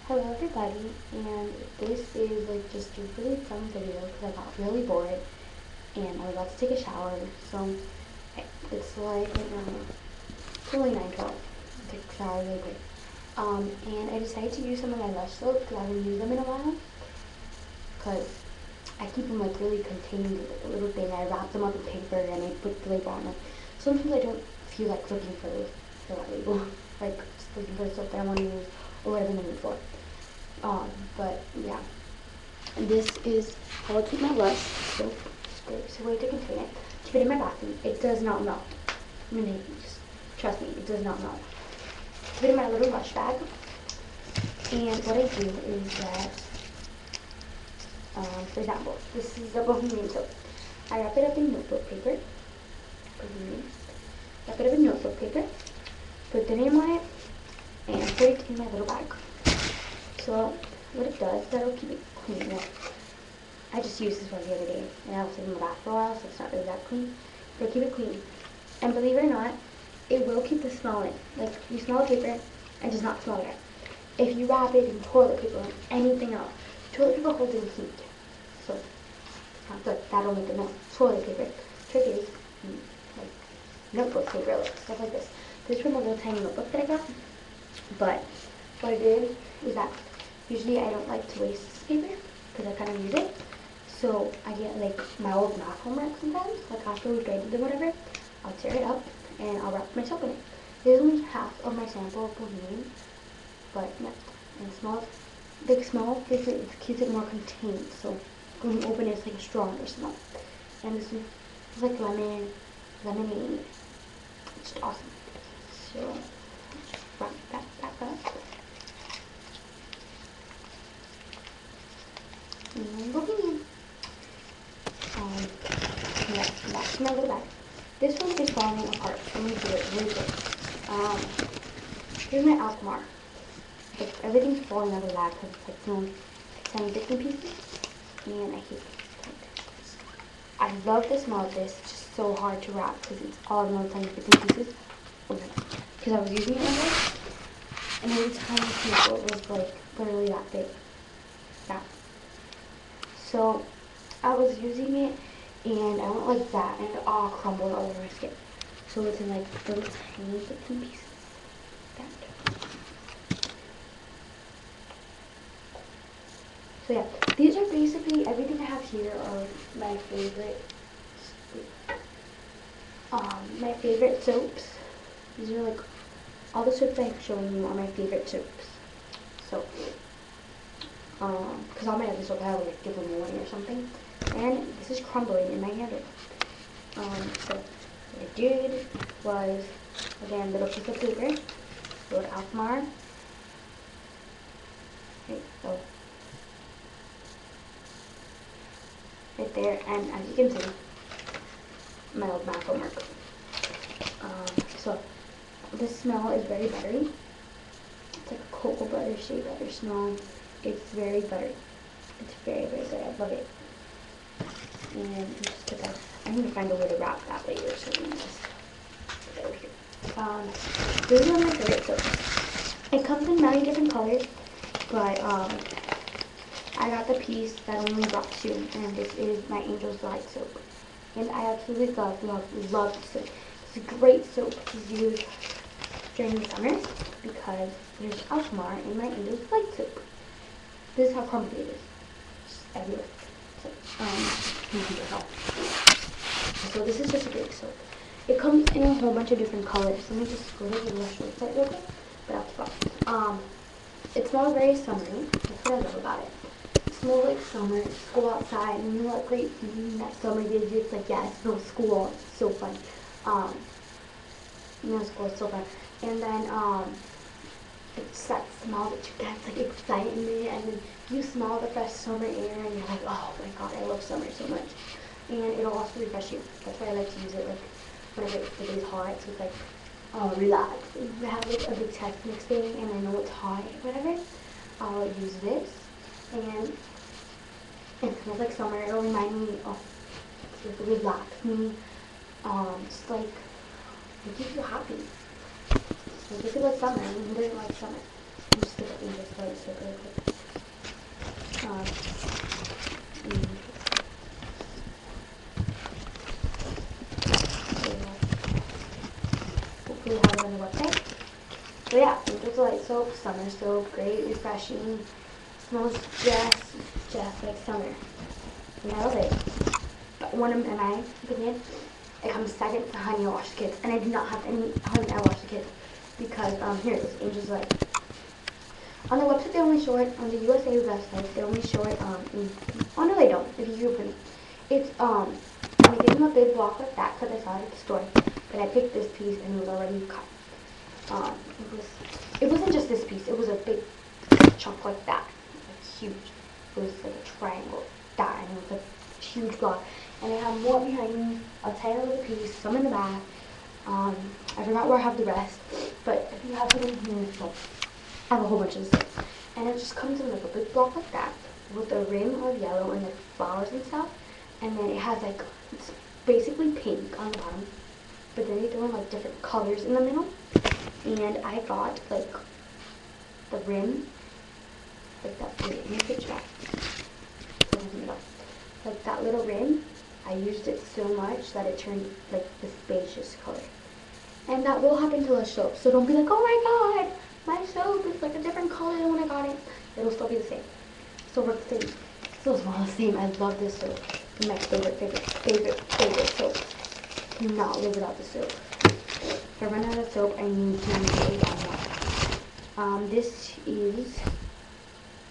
Hello everybody, and this is like just a really fun video because I got really bored and I was about to take a shower. So it's like right now, it's only 9:12. I took a shower really quick. And I decided to use some of my Lush soap because I haven't used them in a while. Because I keep them like really contained in like a little thing. I wrap them up in paper and I put the label on them. Sometimes I don't feel like looking for that label, like just looking for the soap that I want to use or whatever I'm looking for. But yeah, and this is how I keep my Lush soap. It's a way to contain it. Keep it in my bathroom. It does not melt. I mean, just trust me, it does not melt. Keep it in my little Lush bag. And what I do is that, for example, this is a Bohemian soap. I wrap it up in notebook paper. Wrap it up in notebook paper. Put the name on it, and put it in my little bag. So what it does, that'll keep it clean. Well, I just used this one the other day, and I was in the bath for a while, so it's not really that clean. But it'll keep it clean. And believe it or not, it will keep the smell in. Like, you smell the paper, and does not smell it. If you wrap it in toilet paper or anything else, toilet paper holds in heat. So it's not good. That'll make it melt. Toilet paper. Trick is, like, notebook paper, like, stuff like this. This is from a little tiny notebook that I got. But what I did is that usually I don't like to waste this paper because I kind of use it. So I get like my old math homework sometimes, like after we've graded or whatever, I'll tear it up and I'll wrap my soap in it. There's only half of my sample of Bohemian, but yeah, and small, big small, it keeps it more contained. So when you open it, it's like a stronger smell. And this is like lemonade. It's just awesome. So wrap that back up. And Bohemian. Yeah, that's my little bag. This one is falling apart. I'm gonna do it really quick. Here's my Alkmaar. Like, everything's falling out of the bag because it's like thrown tiny bits and pieces, and I hate it. I love the smell of this. It's just so hard to wrap because it's all in little tiny bits and pieces. Because I was using it one day, and every tiny piece was like literally that big. That. So I was using it, and I went like that, and it all crumbled all over my skin. So it's in like little tiny bits and pieces. So yeah, these are basically everything I have here are my favorite soaps. These are like all the soaps I'm showing you are my favorite soaps. So, because all my other soap I have like different warning or something, and this is crumbling in my handle. So what I did was, again, little piece of paper, little Alkmaar. Right there, and as you can see, my old math homework. So the smell is very buttery. It's like a cocoa butter, shea butter smell. It's very buttery. It's very, very good. I love it. And just put that. I need to find a way to wrap that later, so let me just put it over here. These are my favorite soaps. It comes in many different colors, but I got the piece that only brought two, and this is my Angel's Delight soap. And I absolutely love this soap. It's a great soap to use during the summer because there's Alkmaar in my Angel's Delight soap. This is how crumbly it is. Just everywhere. So this is just a great soap. It comes in a whole bunch of different colors. Let me just go to the Lush website real quick. But I'll it smells very summery. That's what I love about it. Smells like summer. Just go outside and you know what great feeling that summer gives you. It's like, yeah, it smells school. It's so fun. You know, school is so fun. And then it's that smell that you get, it's like excitement, and then you smell the fresh summer air and you're like, oh my god, I love summer so much. And it'll also refresh you. That's why I like to use it like whenever the day's hot. So it's like, oh, relax. If I have like a big test next day and I know it's hot or whatever, I'll use this. And it smells like summer. It'll remind me of, like, relax me. Just like, it keeps you happy. Like, if you like summer, and who doesn't like summer? You just look at me just like, this soap really quick. Hopefully you have it on the website. So yeah, Angel's Delight soap, summer soap, great, refreshing, smells just like summer. And I love it. But in my opinion, it comes second to Honey I Wash the Kids. And I do not have any Honey I Wash the Kids because, here it is, Angel's Delight. On the website they only show it, on the USA website they only show it, oh no they don't, if you open it. It's, and they give them a big block like that because I saw it at the store. But I picked this piece and it was already cut. It wasn't just this piece, it was a big chunk like that. Like huge. It was like a triangle. That, and it was a huge block. And I have more behind me, a tiny little piece, some in the back. I forgot where I have the rest. But if you have some in here, so I have a whole bunch of this. And it just comes in like a big block like that with a rim of yellow and like flowers and stuff. And then it has like, it's basically pink on the bottom. But then they throw in like different colors in the middle. And I got like the rim, like that, let me picture that. Like that little rim, I used it so much that it turned like this beige color. And that will happen to the soap, so don't be like, oh my god, my soap is like a different color than when I got it. It'll still be the same. Still work the same. Still smell the same. I love this soap. It's my favorite soap. Cannot live without the soap. If I run out of soap, I need to use one. This is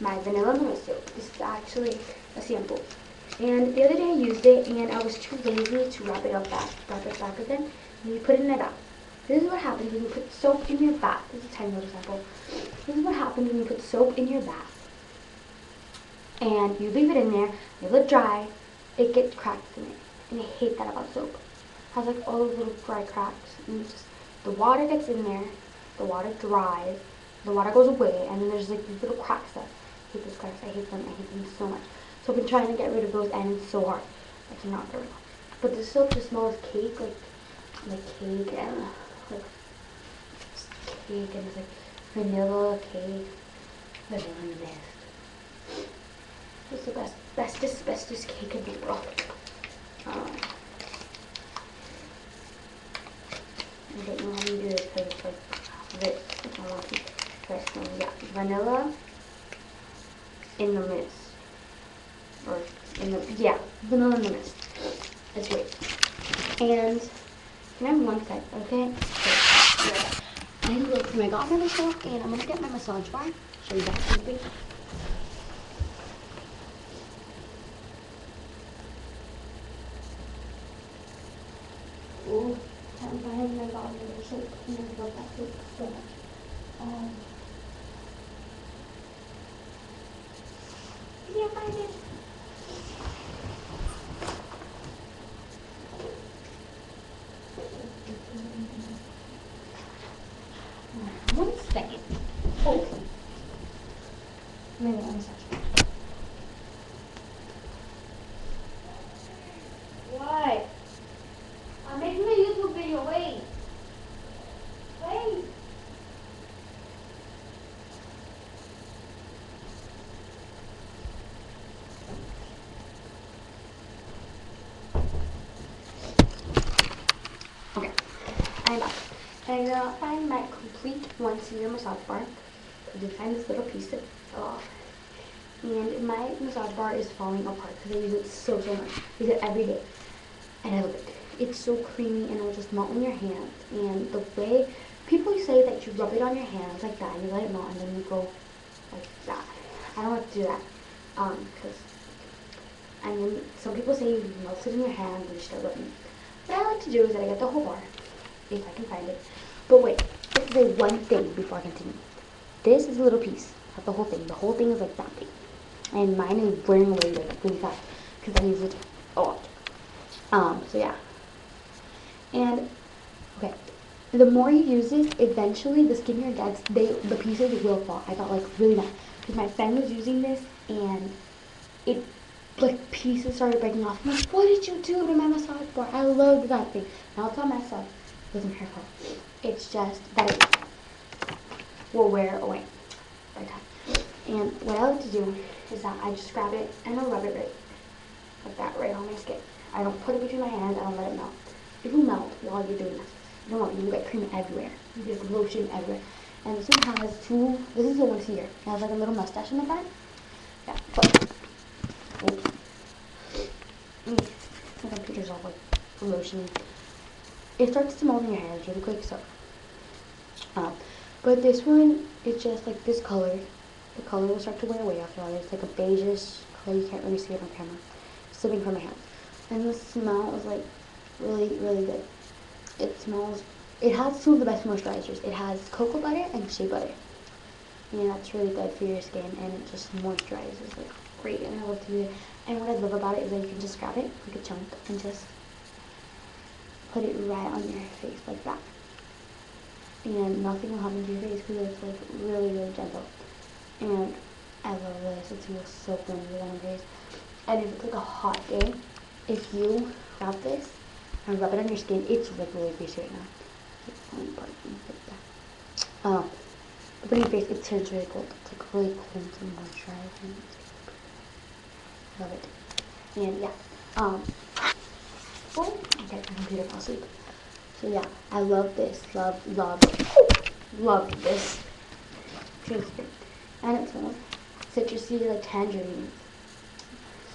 my vanilla mousse soap. This is actually a sample. And the other day I used it and I was too lazy to wrap it back again. And you put it in a bath. This is what happens when you put soap in your bath. This is a tiny little sample. This is what happens when you put soap in your bath. And you leave it in there, you let it dry, it gets cracks in it. And I hate that about soap. It has like all those little dry cracks. And it's just, the water gets in there, the water dries, the water goes away, and then there's like these little cracks up. I hate those cracks, I hate them so much. So I've been trying to get rid of those and it's so hard. I cannot get rid of them. But the soap just smells cake, like cake and like cake and it's like vanilla cake, vanilla mist. It's the bestest cake in the world. I don't know how to do this because it's like this. I want to first one. Yeah, vanilla in the mist. Or in the, yeah, vanilla in the mist. It's great. And can I have one sec, okay? I need to go to my godmother's stuff and I'm gonna get my massage bar. Show you that quickly. Ooh, I'm behind my godmother's soap. I love that soap so much. Yeah, find it. One second. Oh. Maybe one second. What? I'm making a YouTube video. Wait. Wait. Okay. I'm back. I'm gonna find my complete one-seater massage bar. I did find this little piece that fell off. And my massage bar is falling apart because I use it so much. I use it every day. And I love it. It's so creamy and it'll just melt in your hands. And the way people say that you rub it on your hands like that, and you let it melt, and then you go like that. I don't like to do that. And then some people say you melt it in your hands and you start rubbing it. What I like to do is that I get the whole bar, if I can find it. But wait, let's say one thing before I continue. This is a little piece, not the whole thing. The whole thing is like that big. And mine is wearing away like really fast because I use it a lot. So yeah. And, okay, the more you use this, eventually the skinnier it gets, the pieces will fall. I got like really mad because my friend was using this and it, like, pieces started breaking off. I'm like, what did you do to my massage bar? I love that thing. Now it's all messed up. It wasn't her fault. It's just that it will wear away by time. And what I like to do is that I just grab it and I'll rub it right like that right on my skin. I don't put it between my hands. I don't let it melt. It will melt while you're doing this. You don't want it. You get cream everywhere. You get lotion everywhere. And this one has two. This is the one here. It has like a little mustache in the front. Yeah. But my computer's all like lotion. It starts to melt in your hands really quick. So, but this one, it's just like this color. The color will start to wear away after a while. It's like a beigeish color. You can't really see it on camera. It's slipping from my hand. And the smell is like really, really good. It smells, it has two of the best moisturizers. It has cocoa butter and shea butter. And that's really good for your skin, and it just moisturizes like great, and I love to do it. And what I love about it is that you can just grab it like a chunk and just put it right on your face like that. And nothing will happen to your face because it's like really, really gentle. And I love this. It feels so friendly on your face. And if it's like a hot day, if you grab this and rub it on your skin, it's like really greasy right now. But on your face, it turns really cold. It's like really cold and moisturizing. Love it. And yeah. Oh, okay, my computer fell asleep. So yeah, I love this. Love this. And it smells citrusy, like tangerine.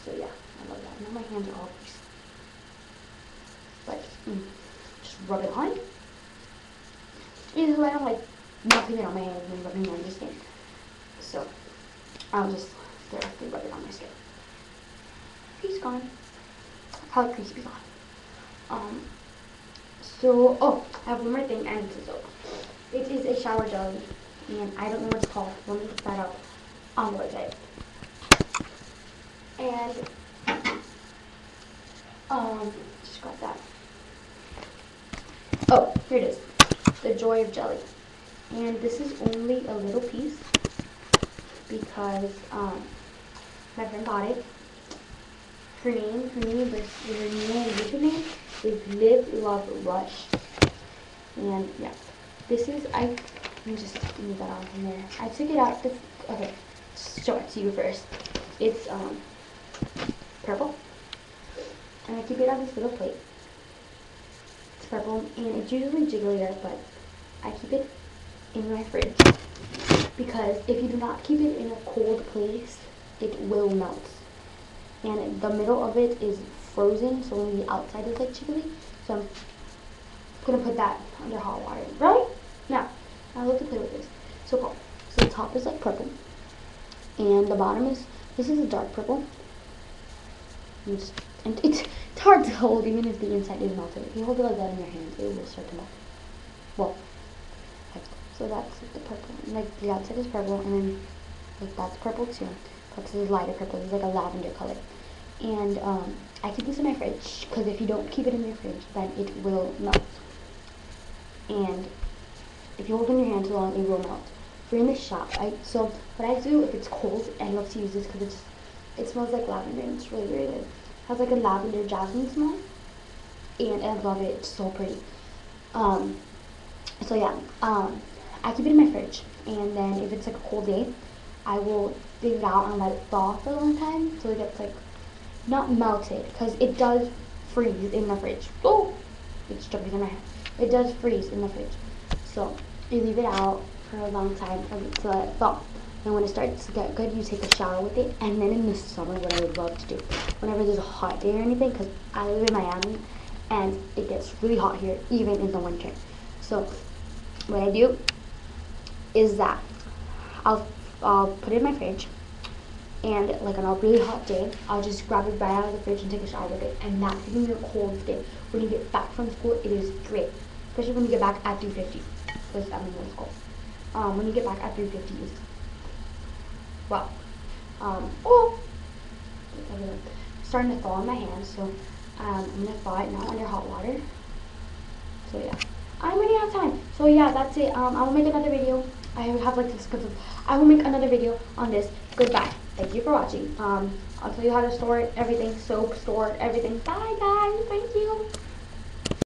So yeah, I love that. Now my hands are all greasy. But just rub it on. Either way, I don't like nothing on my hands and rubbing it on my skin. So I'll just directly rub it on my skin. Crease gone. Color crease be gone. So I have one more thing, and it's a soap. It is a shower jelly, and I don't know what it's called. Let me look that up on the website. And just got that. Oh, here it is. The Joy of Jelly. And this is only a little piece because my friend bought it. Her name, her YouTube name is Live Love Rush. And yeah, this is, let me just move that on from there. I took it out, okay, show it to you first. It's purple, and I keep it on this little plate. It's purple, and it's usually jigglier, but I keep it in my fridge because if you do not keep it in a cold place, it will melt. And the middle of it is frozen, so only the outside is like jiggly. So I'm gonna put that under hot water. Right? Now, I love to play with this. So cool. So the top is like purple, and the bottom is, this is a dark purple. And it's hard to hold even if the inside is melted. If you hold it like that in your hands, it will start to melt. Well, so that's like the purple. And like the outside is purple, and then like that's purple too. But this is lighter purple. It's like a lavender color. And I keep this in my fridge because if you don't keep it in your fridge, then it will melt. And if you hold it in your hand too long, it will melt. If you're in the shop, so what I do if it's cold, I love to use this because it smells like lavender, and it's really, really good. It has like a lavender jasmine smell, and I love it. It's so pretty. So yeah, I keep it in my fridge, and then if it's like a cold day, I will dig it out and let it thaw for a long time so it gets like not melted, because it does freeze in the fridge. Oh, it's jumping in my hand. It does freeze in the fridge, so you leave it out for a long time to let it thaw. And when it starts to get good, you take a shower with it. And then in the summer, what I would love to do, whenever there's a hot day or anything, because I live in Miami, and it gets really hot here, even in the winter. So what I do is that I'll put it in my fridge, and like on a really hot day, I'll just grab it right out of the fridge and take a shower with it. And that's even your cold skin. When you get back from school, it is great, especially when you get back at 3:50, because I'm in school. When you get back at 3:50, well, starting to thaw in my hands, so I'm gonna thaw it now under hot water. So yeah, I'm running out of time. So yeah, that's it. I will make another video. I have like this, I will make another video on this. Goodbye. Thank you for watching. I'll tell you how to store it, everything, soap, store it, everything. Bye guys. Thank you.